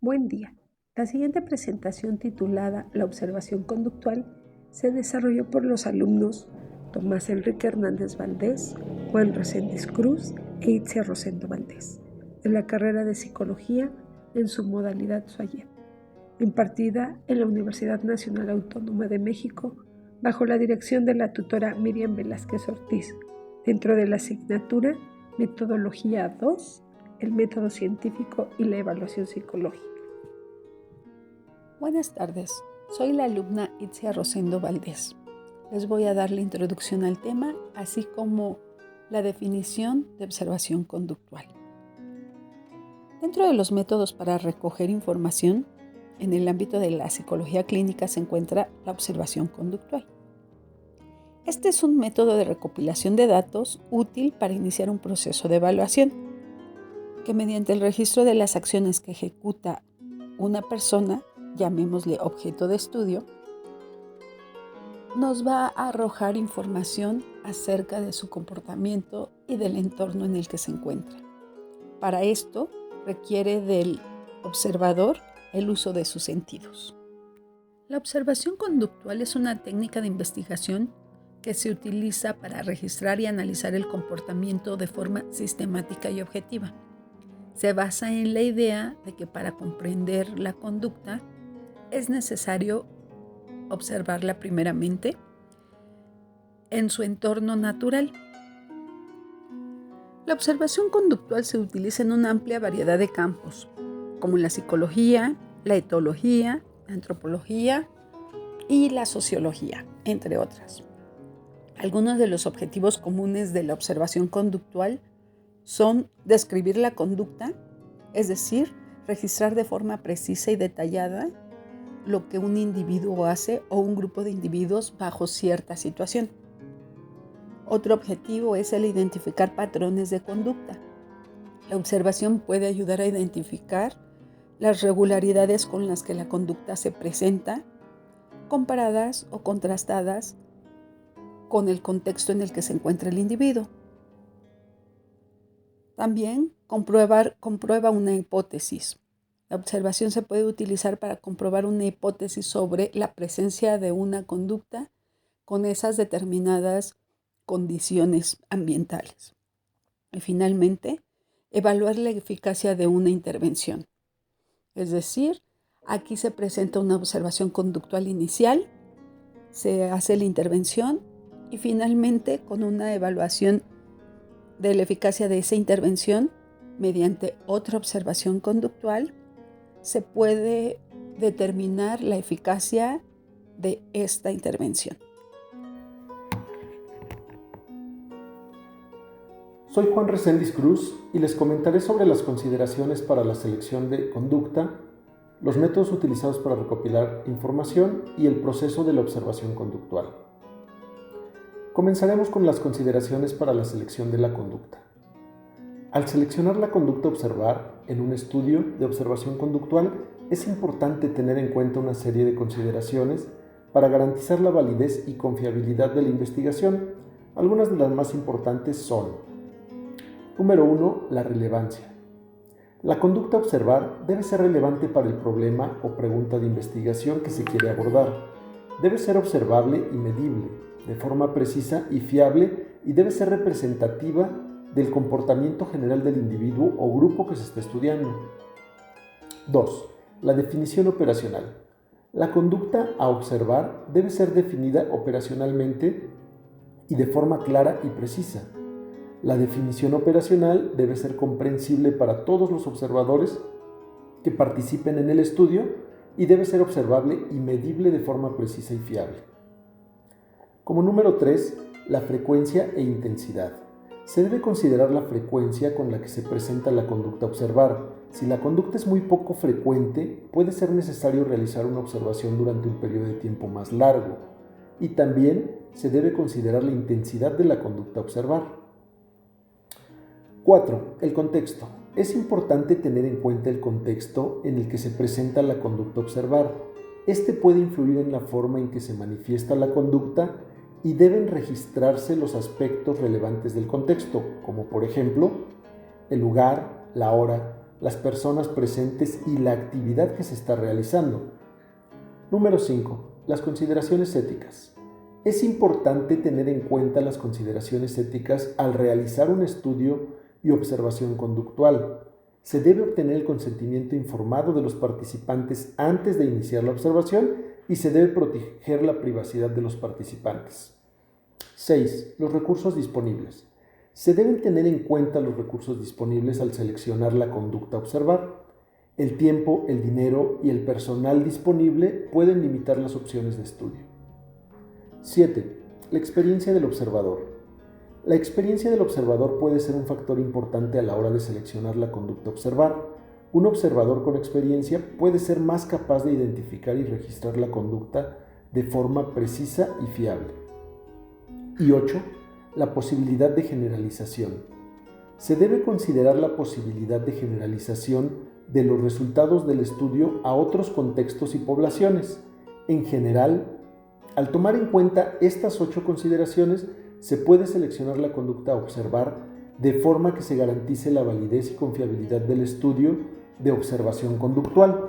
Buen día. La siguiente presentación titulada La observación conductual se desarrolló por los alumnos Tomás Enrique Hernández Valdés, Juan Reséndiz Cruz e Itzia Rosendo Valdés, de la carrera de Psicología en su modalidad SUAYEP, impartida en la Universidad Nacional Autónoma de México bajo la dirección de la tutora Miriam Velázquez Ortiz, dentro de la asignatura Metodología 2, el método científico y la evaluación psicológica. Buenas tardes, soy la alumna Itzia Rosendo Valdés. Les voy a dar la introducción al tema, así como la definición de observación conductual. Dentro de los métodos para recoger información, en el ámbito de la psicología clínica se encuentra la observación conductual. Este es un método de recopilación de datos útil para iniciar un proceso de evaluación, que mediante el registro de las acciones que ejecuta una persona, llamémosle objeto de estudio, nos va a arrojar información acerca de su comportamiento y del entorno en el que se encuentra. Para esto requiere del observador el uso de sus sentidos. La observación conductual es una técnica de investigación que se utiliza para registrar y analizar el comportamiento de forma sistemática y objetiva. Se basa en la idea de que para comprender la conducta es necesario observarla primeramente en su entorno natural. La observación conductual se utiliza en una amplia variedad de campos, como la psicología, la etología, la antropología y la sociología, entre otras. Algunos de los objetivos comunes de la observación conductual son describir la conducta, es decir, registrar de forma precisa y detallada lo que un individuo hace o un grupo de individuos bajo cierta situación. Otro objetivo es el identificar patrones de conducta. La observación puede ayudar a identificar las regularidades con las que la conducta se presenta, comparadas o contrastadas con el contexto en el que se encuentra el individuo. También comprueba una hipótesis. La observación se puede utilizar para comprobar una hipótesis sobre la presencia de una conducta con esas determinadas condiciones ambientales. Y finalmente, evaluar la eficacia de una intervención. Es decir, aquí se presenta una observación conductual inicial, se hace la intervención y finalmente con una evaluación de la eficacia de esa intervención mediante otra observación conductual, se puede determinar la eficacia de esta intervención. Soy Juan Reséndiz Cruz y les comentaré sobre las consideraciones para la selección de conducta, los métodos utilizados para recopilar información y el proceso de la observación conductual. Comenzaremos con las consideraciones para la selección de la conducta. Al seleccionar la conducta a observar en un estudio de observación conductual, es importante tener en cuenta una serie de consideraciones para garantizar la validez y confiabilidad de la investigación. Algunas de las más importantes son: Número 1. La relevancia. La conducta a observar debe ser relevante para el problema o pregunta de investigación que se quiere abordar. Debe ser observable y medible, de forma precisa y fiable, y debe ser representativa del comportamiento general del individuo o grupo que se está estudiando. 2. La definición operacional. La conducta a observar debe ser definida operacionalmente y de forma clara y precisa. La definición operacional debe ser comprensible para todos los observadores que participen en el estudio y debe ser observable y medible de forma precisa y fiable. Como número 3, la frecuencia e intensidad. Se debe considerar la frecuencia con la que se presenta la conducta a observar. Si la conducta es muy poco frecuente, puede ser necesario realizar una observación durante un periodo de tiempo más largo. Y también se debe considerar la intensidad de la conducta a observar. 4. El contexto. Es importante tener en cuenta el contexto en el que se presenta la conducta a observar. Este puede influir en la forma en que se manifiesta la conducta y deben registrarse los aspectos relevantes del contexto, como por ejemplo, el lugar, la hora, las personas presentes y la actividad que se está realizando. Número 5. Las consideraciones éticas. Es importante tener en cuenta las consideraciones éticas al realizar un estudio y observación conductual. Se debe obtener el consentimiento informado de los participantes antes de iniciar la observación y se debe proteger la privacidad de los participantes. 6. Los recursos disponibles. Se deben tener en cuenta los recursos disponibles al seleccionar la conducta a observar. El tiempo, el dinero y el personal disponible pueden limitar las opciones de estudio. 7. La experiencia del observador. La experiencia del observador puede ser un factor importante a la hora de seleccionar la conducta a observar. Un observador con experiencia puede ser más capaz de identificar y registrar la conducta de forma precisa y fiable. Y 8. La posibilidad de generalización. Se debe considerar la posibilidad de generalización de los resultados del estudio a otros contextos y poblaciones. En general, al tomar en cuenta estas 8 consideraciones, se puede seleccionar la conducta a observar de forma que se garantice la validez y confiabilidad del estudio de observación conductual.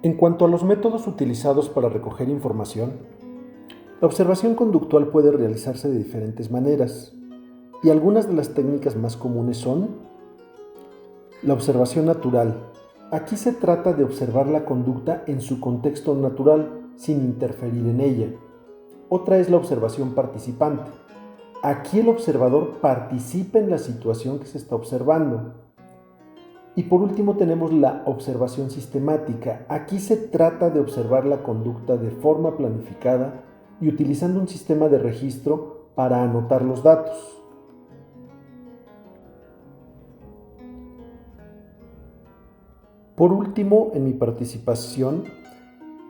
En cuanto a los métodos utilizados para recoger información, la observación conductual puede realizarse de diferentes maneras y algunas de las técnicas más comunes son la observación natural. Aquí se trata de observar la conducta en su contexto natural, sin interferir en ella. Otra es la observación participante. Aquí el observador participa en la situación que se está observando. Y por último tenemos la observación sistemática. Aquí se trata de observar la conducta de forma planificada y utilizando un sistema de registro para anotar los datos. Por último, en mi participación,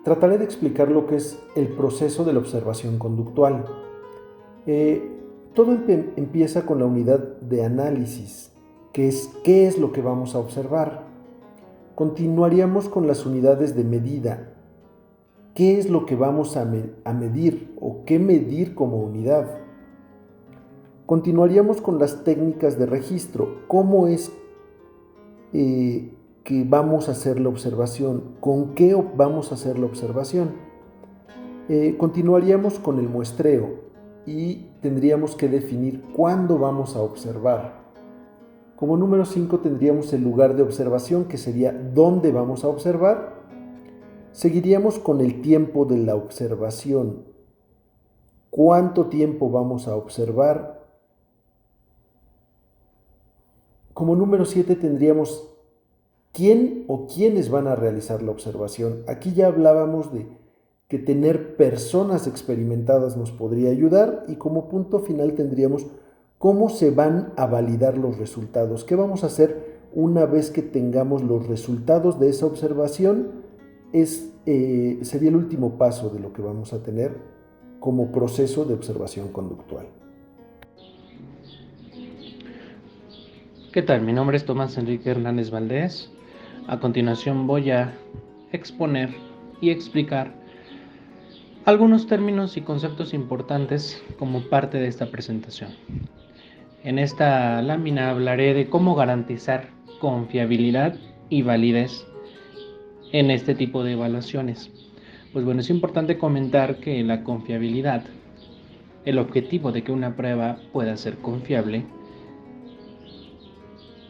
trataré de explicar lo que es el proceso de la observación conductual. Todo empieza con la unidad de análisis, que es qué es lo que vamos a observar. Continuaríamos con las unidades de medida, qué es lo que vamos a medir o qué medir como unidad. Continuaríamos con las técnicas de registro, cómo es que vamos a hacer la observación, con qué vamos a hacer la observación. Continuaríamos con el muestreo y tendríamos que definir cuándo vamos a observar. Como número 5 tendríamos el lugar de observación, que sería dónde vamos a observar. Seguiríamos con el tiempo de la observación, cuánto tiempo vamos a observar. Como número 7 tendríamos quién o quiénes van a realizar la observación. Aquí ya hablábamos de que tener personas experimentadas nos podría ayudar y como punto final tendríamos cómo se van a validar los resultados. ¿Qué vamos a hacer una vez que tengamos los resultados de esa observación? Sería el último paso de lo que vamos a tener como proceso de observación conductual. ¿Qué tal? Mi nombre es Tomás Enrique Hernández Valdés. A continuación voy a exponer y explicar algunos términos y conceptos importantes como parte de esta presentación. En esta lámina hablaré de cómo garantizar confiabilidad y validez en este tipo de evaluaciones. Pues bueno, es importante comentar que la confiabilidad, el objetivo de que una prueba pueda ser confiable,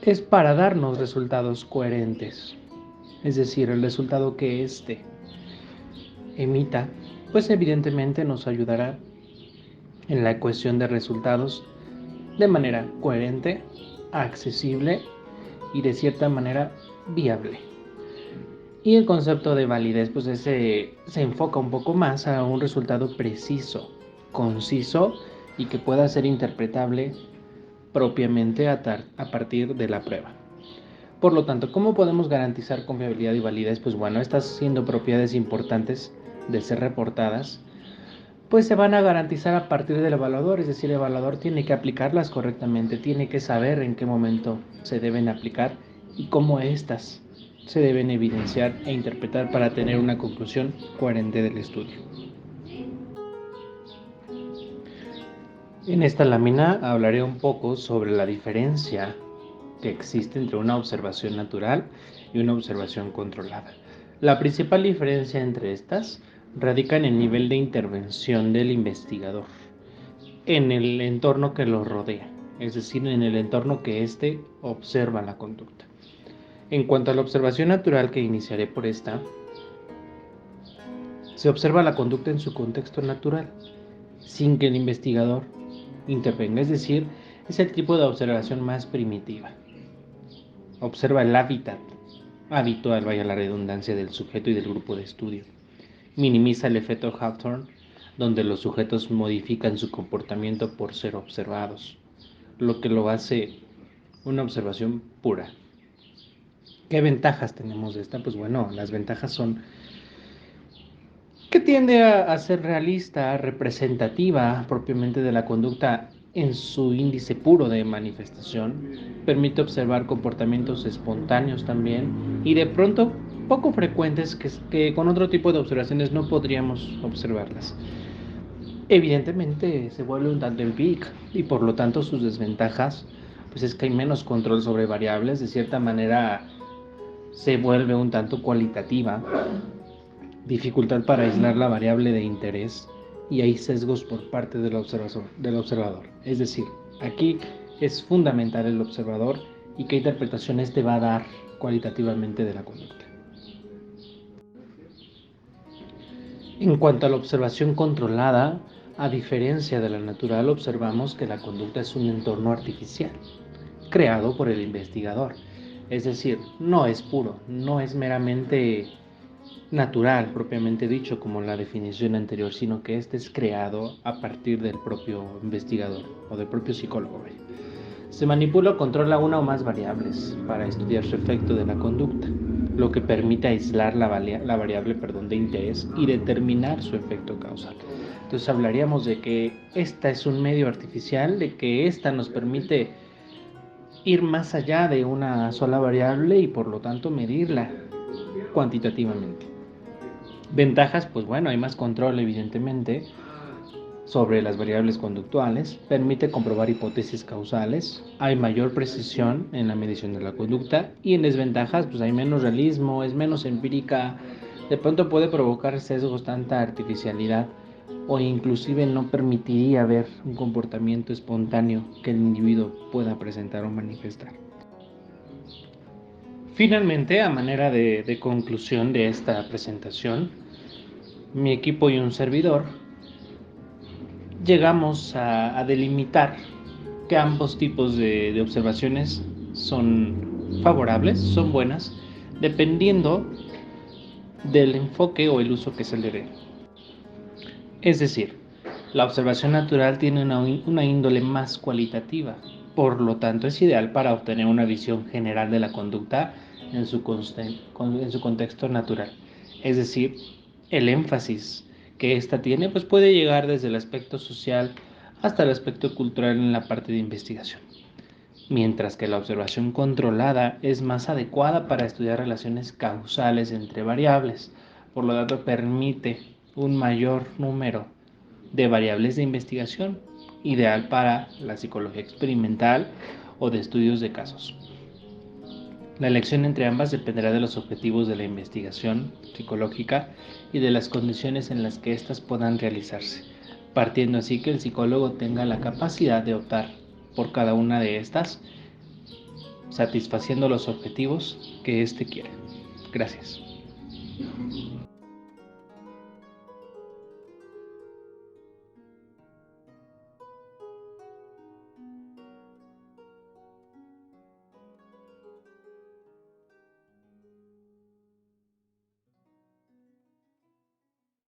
es para darnos resultados coherentes, es decir, el resultado que éste emita, pues evidentemente nos ayudará en la cuestión de resultados de manera coherente, accesible y de cierta manera viable. Y el concepto de validez, pues se enfoca un poco más a un resultado preciso, conciso y que pueda ser interpretable propiamente a partir de la prueba. Por lo tanto, ¿cómo podemos garantizar confiabilidad y validez? Pues bueno, estas siendo propiedades importantes de ser reportadas, pues se van a garantizar a partir del evaluador, es decir, el evaluador tiene que aplicarlas correctamente, tiene que saber en qué momento se deben aplicar y cómo éstas se deben evidenciar e interpretar para tener una conclusión coherente del estudio. En esta lámina hablaré un poco sobre la diferencia que existe entre una observación natural y una observación controlada. La principal diferencia entre estas radica en el nivel de intervención del investigador en el entorno que lo rodea, es decir, en el entorno que éste observa la conducta. En cuanto a la observación natural, que iniciaré por esta, se observa la conducta en su contexto natural, sin que el investigador intervenga, es decir, es el tipo de observación más primitiva. Observa el hábitat habitual, vaya la redundancia, del sujeto y del grupo de estudio. Minimiza el efecto Hawthorne, donde los sujetos modifican su comportamiento por ser observados, lo que lo hace una observación pura. ¿Qué ventajas tenemos de esta? Pues bueno, las ventajas son que tiende a ser realista, representativa propiamente de la conducta en su índice puro de manifestación, permite observar comportamientos espontáneos también y de pronto poco frecuentes que con otro tipo de observaciones no podríamos observarlas. Evidentemente se vuelve un tanto empírica y por lo tanto sus desventajas pues es que hay menos control sobre variables, de cierta manera se vuelve un tanto cualitativa, dificultad para aislar la variable de interés y hay sesgos por parte del observador. Es decir, aquí es fundamental el observador y qué interpretación este va a dar cualitativamente de la conducta. En cuanto a la observación controlada, a diferencia de la natural, observamos que la conducta es un entorno artificial, creado por el investigador. Es decir, no es puro, no es meramente natural, propiamente dicho, como la definición anterior, sino que este es creado a partir del propio investigador o del propio psicólogo. Se manipula o controla una o más variables para estudiar su efecto de la conducta, lo que permite aislar la variable de interés y determinar su efecto causal. Entonces hablaríamos de que esta es un medio artificial, de que esta nos permite ir más allá de una sola variable y por lo tanto medirla cuantitativamente. Ventajas, pues bueno, hay más control evidentemente sobre las variables conductuales, permite comprobar hipótesis causales, hay mayor precisión en la medición de la conducta y en desventajas pues hay menos realismo, es menos empírica, de pronto puede provocar sesgos, tanta artificialidad o inclusive no permitiría ver un comportamiento espontáneo que el individuo pueda presentar o manifestar. Finalmente, a manera de conclusión de esta presentación, mi equipo y un servidor llegamos a delimitar que ambos tipos de observaciones son favorables, son buenas, dependiendo del enfoque o el uso que se le dé. Es decir, la observación natural tiene una índole más cualitativa, por lo tanto es ideal para obtener una visión general de la conducta en su contexto natural. Es decir, el énfasis que ésta tiene pues puede llegar desde el aspecto social hasta el aspecto cultural en la parte de investigación. Mientras que la observación controlada es más adecuada para estudiar relaciones causales entre variables, por lo tanto permite un mayor número de variables de investigación, ideal para la psicología experimental o de estudios de casos. La elección entre ambas dependerá de los objetivos de la investigación psicológica y de las condiciones en las que éstas puedan realizarse, partiendo así que el psicólogo tenga la capacidad de optar por cada una de estas, satisfaciendo los objetivos que éste quiere. Gracias.